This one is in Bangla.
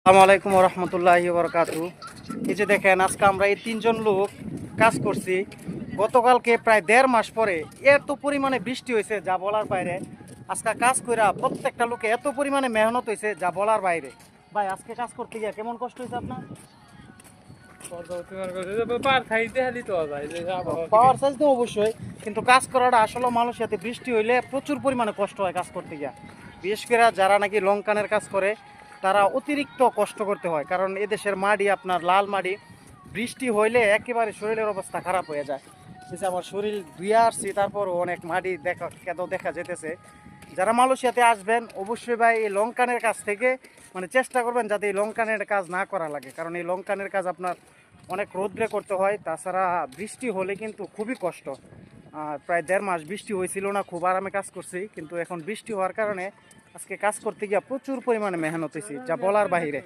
আসসালামু আলাইকুম রহমতুল্লাহি বরকাতু। এই যে দেখেন, আজকে আমরা এই তিনজন লোক কাজ করছি। গতকালকে প্রায় 1.5 মাস পরে এত পরিমাণে বৃষ্টি হয়েছে যা বলার বাইরে। আজকে কাজ কইরা প্রত্যেকটা লোকে এত পরিমাণে মেহনত হয়েছে যা বলার বাইরে। ভাই, আজকে কাজ করতে গিয়ে কেমন কষ্ট হয়েছে আপনার? পাওয়ার সাইজ তো অবশ্যই, কিন্তু কাজ করাটা আসলে মানুষ এতে বৃষ্টি হইলে প্রচুর পরিমাণে কষ্ট হয় কাজ করতে গিয়া। বিশেষ করে যারা নাকি লঙ্কানের কাজ করে তারা অতিরিক্ত কষ্ট করতে হয়, কারণ এদেশের মাটি আপনার লাল মাটি। বৃষ্টি হইলে একেবারে শরীরের অবস্থা খারাপ হয়ে যায়। বুঝছে, আমার শরীর ধুয়ে আসছি, তারপরও অনেক মাটি দেখা যেতেছে। যারা মালয়েশিয়াতে আসবেন অবশ্যই ভাই এই লঙ্কানের কাজ থেকে চেষ্টা করবেন যাতে এই লঙ্কানের কাজ না করা লাগে, কারণ এই লঙ্কানের কাজ আপনার অনেক রৌদ্রে করতে হয়। তাছাড়া বৃষ্টি হলে কিন্তু খুবই কষ্ট। আর প্রায় 1.5 মাস বৃষ্টি হয়েছিল না, খুব আরামে কাজ করছি, কিন্তু এখন বৃষ্টি হওয়ার কারণে আজকে কাজ করতে গিয়ে প্রচুর পরিমাণে মেহনত হয়েছি যা বলার বাহিরে।